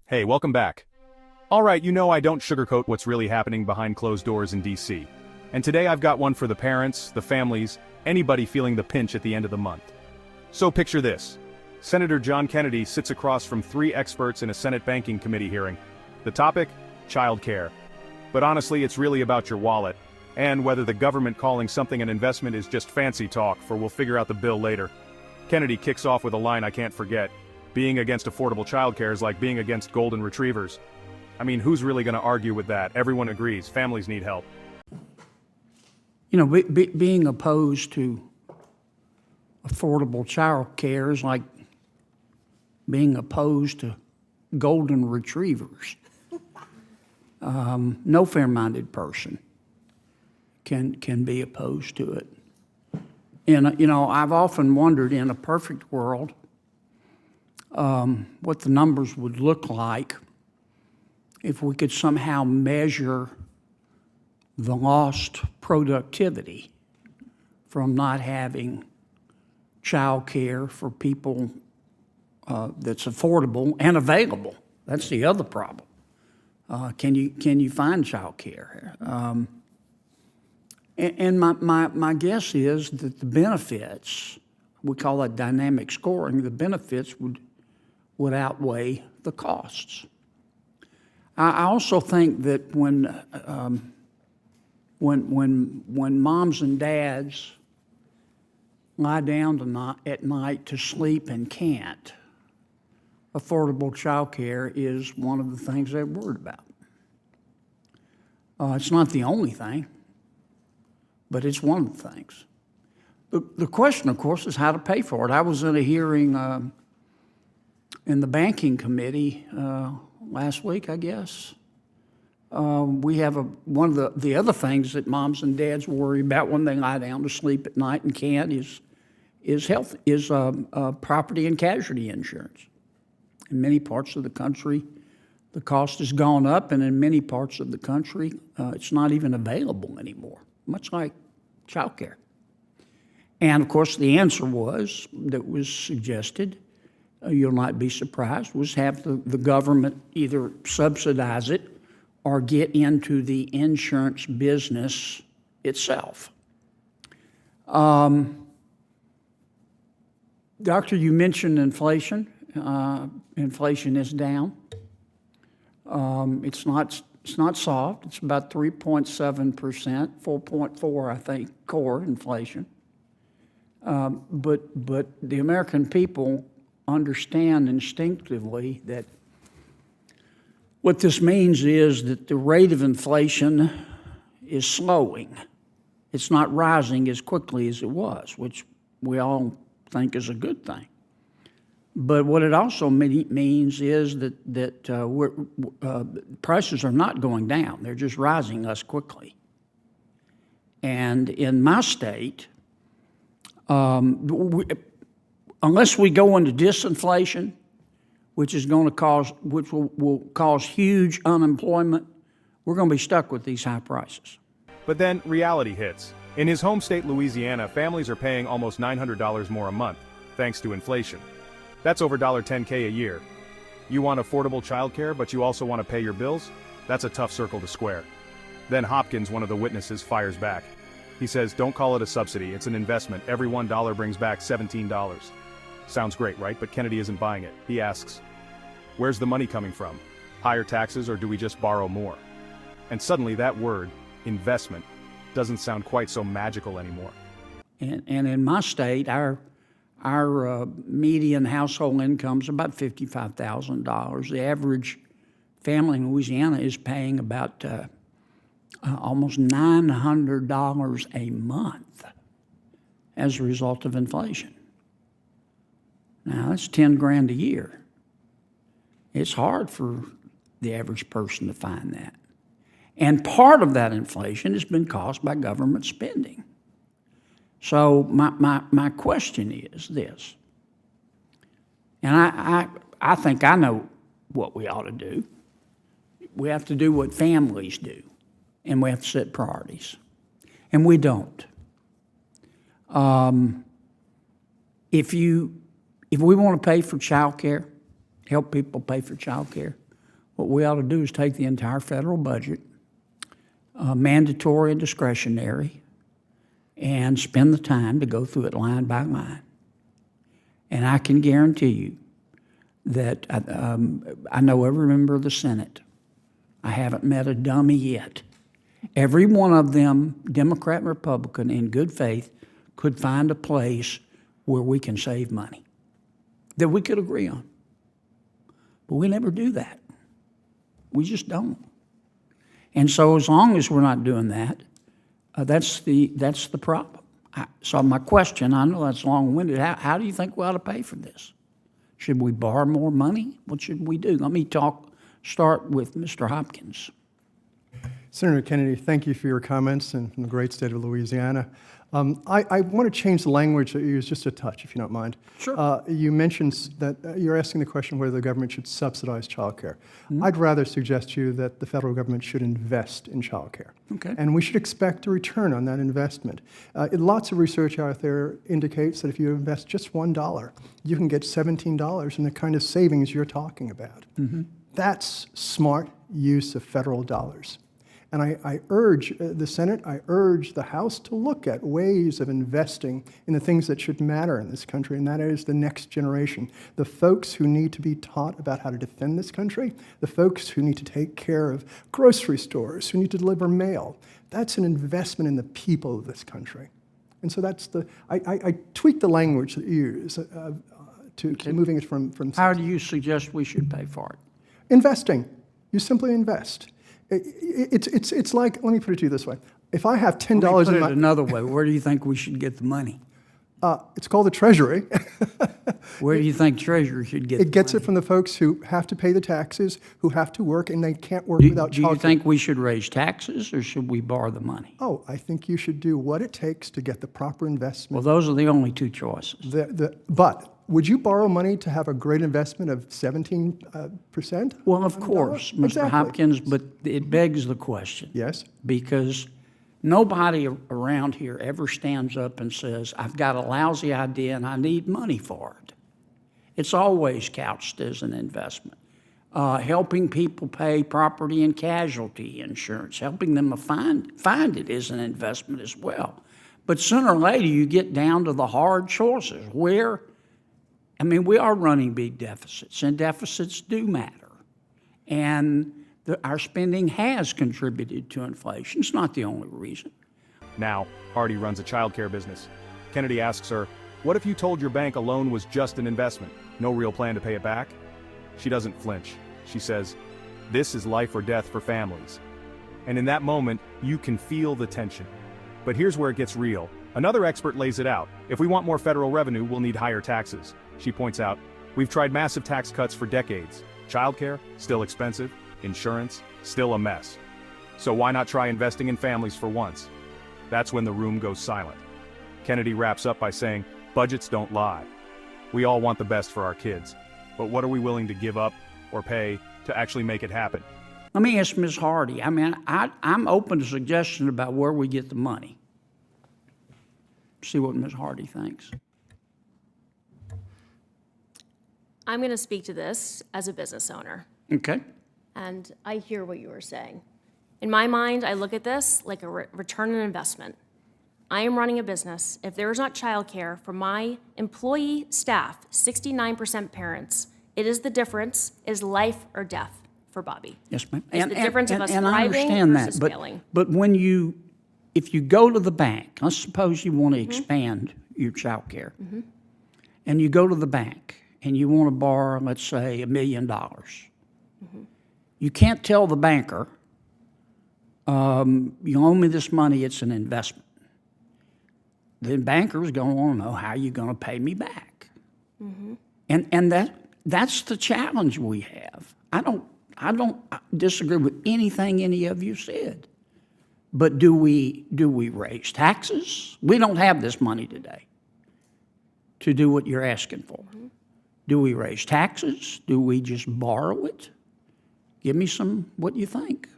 Hey, welcome back. Alright, you know I don't sugarcoat what's really happening behind closed doors in DC. And today I've got one for the parents, the families, anybody feeling the pinch at the end of the month. So picture this. Senator John Kennedy sits across from 3 experts in a Senate Banking Committee hearing. The topic? Child care. But honestly, it's really about your wallet, and whether the government calling something an investment is just fancy talk, for we'll figure out the bill later. Kennedy kicks off with a line I can't forget. Being against affordable childcare is like being against golden retrievers. I mean, who's really going to argue with that? Everyone agrees, families need help. You know, being opposed to affordable child care is like being opposed to golden retrievers. No fair-minded person can be opposed to it. And, you know, I've often wondered, in a perfect world, what the numbers would look like if we could somehow measure the lost productivity from not having child care for people that's affordable and available. That's the other problem. Can you find child care? And my guess is that the benefits, we call that dynamic scoring, the benefits would outweigh the costs. I also think that when moms and dads lie down at night to sleep and can't, affordable child care is one of the things they're worried about. It's not the only thing, but it's one of the things. The question, of course, is how to pay for it. I was in a hearing in the Banking Committee last week, I guess. We have one of the other things that moms and dads worry about when they lie down to sleep at night and can't is property and casualty insurance. In many parts of the country, the cost has gone up, and in many parts of the country, it's not even available anymore, much like child care. And, of course, the answer that was suggested, you'll not be surprised, was have the government either subsidize it or get into the insurance business itself. Doctor, you mentioned inflation. Inflation is down. It's not soft. It's about 3.7%, 4.4, I think, core inflation. But the American people understand instinctively that what this means is that the rate of inflation is slowing. It's not rising as quickly as it was, which we all think is a good thing. But what it also means is that prices are not going down. They're just rising less quickly. And in my state, unless we go into disinflation, which will cause huge unemployment, we're going to be stuck with these high prices. But then reality hits. In his home state, Louisiana, families are paying almost $900 more a month, thanks to inflation. That's over $10K a year. You want affordable childcare, but you also want to pay your bills? That's a tough circle to square. Then Hopkins, one of the witnesses, fires back. He says, don't call it a subsidy, it's an investment. Every $1 brings back $17. Sounds great, right? But Kennedy isn't buying it. He asks, where's the money coming from? Higher taxes, or do we just borrow more? And suddenly that word, investment, doesn't sound quite so magical anymore. And in my state, our median household income is about $55,000. The average family in Louisiana is paying about almost $900 a month as a result of inflation. Now, that's $10,000 a year. It's hard for the average person to find that. And part of that inflation has been caused by government spending. So my question is this, and I think I know what we ought to do. We have to do what families do, and we have to set priorities, and we don't. If we want to pay for child care, help people pay for child care, What we ought to do is take the entire federal budget, mandatory and discretionary, and spend the time to go through it line by line. And I can guarantee you that I know every member of the Senate. I haven't met a dummy yet. Every one of them, Democrat and Republican, in good faith, could find a place where we can save money that we could agree on. But we never do that. We just don't. And so as long as we're not doing that, that's the problem. So my question, I know that's long-winded, how do you think we ought to pay for this? Should we borrow more money? What should we do? Let me start with Mr. Hopkins. Senator Kennedy, thank you for your comments and from the great state of Louisiana. I want to change the language that you used just a touch, if you don't mind. Sure. You mentioned that you're asking the question whether the government should subsidize child care. I'd rather suggest to you that the federal government should invest in child care. Okay. And we should expect a return on that investment. Lots of research out there indicates that if you invest just $1, you can get $17 in the kind of savings you're talking about. That's smart use of federal dollars. And I urge the Senate, I urge the House to look at ways of investing in the things that should matter in this country, and that is the next generation. The folks who need to be taught about how to defend this country, the folks who need to take care of grocery stores, who need to deliver mail. That's an investment in the people of this country. And so that's I tweak the language that you use to moving it from. How do you suggest we should pay for it? Investing. You simply invest. It's like, let me put it to you this way. If I have $10 Let me in put my... it another way, where do you think we should get the money? It's called the Treasury. Where do you think Treasury should get the money? It gets it from the folks who have to pay the taxes, who have to work, and they can't work without Do you child care. think we should raise taxes, or should we borrow the money? Oh, I think you should do what it takes to get the proper Well, investment. those are the only two choices. But would you borrow money to have a great investment of 17%? Well, of course, Mr. Exactly. Hopkins, but it begs the question. Yes. Because nobody around here ever stands up and says, I've got a lousy idea and I need money for it. It's always couched as an investment. Helping people pay property and casualty insurance, helping them find it is an investment as well. But sooner or later, you get down to the hard choices where, I mean, we are running big deficits, and deficits do matter. And our spending has contributed to inflation. It's not the only reason. Now, Hardy runs a childcare business. Kennedy asks her, what if you told your bank a loan was just an investment, no real plan to pay it back? She doesn't flinch. She says, this is life or death for families. And in that moment, you can feel the tension. But here's where it gets real. Another expert lays it out. If we want more federal revenue, we'll need higher taxes. She points out, we've tried massive tax cuts for decades. Childcare, still expensive. Insurance, still a mess. So why not try investing in families for once? That's when the room goes silent. Kennedy wraps up by saying, budgets don't lie. We all want the best for our kids. But what are we willing to give up or pay to actually make it happen? Let me ask Ms. Hardy. I mean, I'm open to suggestions about where we get the money. See what Ms. Hardy thinks. I'm going to speak to this as a business owner, Okay. and I hear what you were saying. In my mind, I look at this like a return on investment. I am running a business. If there is not childcare for my employee staff, 69% parents, it is the difference, is life or death for Bobby. Yes, ma'am. It's the difference of us I thriving understand versus that, failing. but if you go to the bank, let's suppose you want to expand your child care, and you go to the bank and you want to borrow, let's say, $1 million. You can't tell the banker, you owe me this money, it's an investment. The banker's going to want to know how you're going to pay me back. And that's the challenge we have. I don't disagree with anything any of you said. But do we raise taxes? We don't have this money today to do what you're asking for. Do we raise taxes? Do we just borrow it? Give me what you think.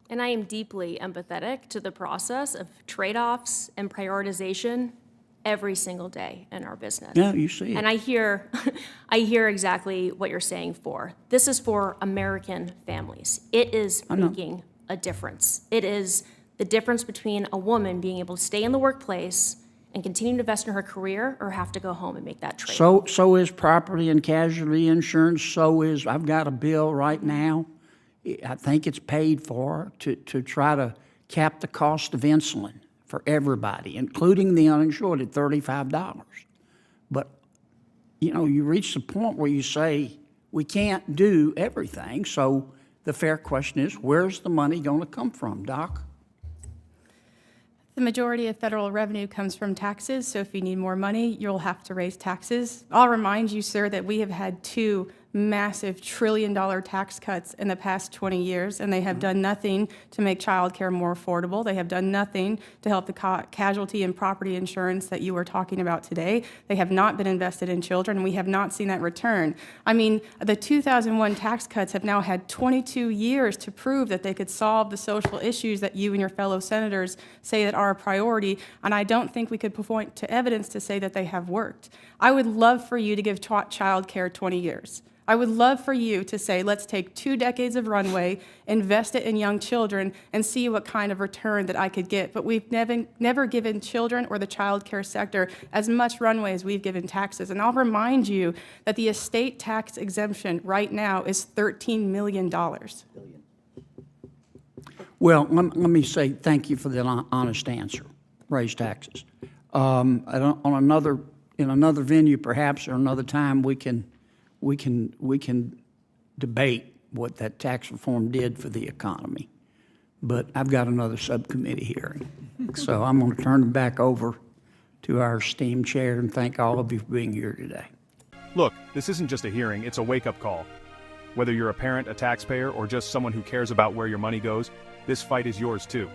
And I am deeply empathetic to the process of trade-offs and prioritization every single day in our business. Yeah, you see it. And I hear, I hear exactly what you're saying for. This is for American families. It is making a difference. It is the difference between a woman being able to stay in the workplace and continue to invest in her career or have to go home and make that trade. So is property and casualty insurance. So is, I've got a bill right now. I think it's paid for to try to cap the cost of insulin for everybody, including the uninsured, at $35. But, you know, you reach the point where you say, we can't do everything. So the fair question is, where's the money going to come from, Doc? The majority of federal revenue comes from taxes, so if you need more money, you'll have to raise taxes. I'll remind you, sir, that we have had 2 massive trillion-dollar tax cuts in the past 20 years, and they have done nothing to make child care more affordable. They have done nothing to help the casualty and property insurance that you were talking about today. They have not been invested in children, and we have not seen that return. I mean, the 2001 tax cuts have now had 22 years to prove that they could solve the social issues that you and your fellow senators say that are a priority, and I don't think we could point to evidence to say that they have worked. I would love for you to give child care 20 years. I would love for you to say, let's take 2 decades of runway, invest it in young children, and see what kind of return that I could get. But we've never given children or the child care sector as much runway as we've given taxes. And I'll remind you that the estate tax exemption right now is $13 million. Well, let me say thank you for the honest answer. Raise taxes. In another venue, perhaps, or another time, we can debate what that tax reform did for the economy. But I've got another subcommittee hearing, so I'm going to turn it back over to our esteemed chair and thank all of you for being here today. Look, this isn't just a hearing, it's a wake-up call. Whether you're a parent, a taxpayer, or just someone who cares about where your money goes, this fight is yours too.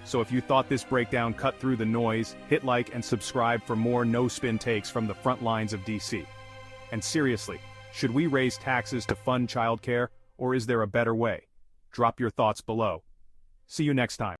So if you thought this breakdown cut through the noise, hit like and subscribe for more no-spin takes from the front lines of DC. And seriously, should we raise taxes to fund childcare, or is there a better way? Drop your thoughts below. See you next time.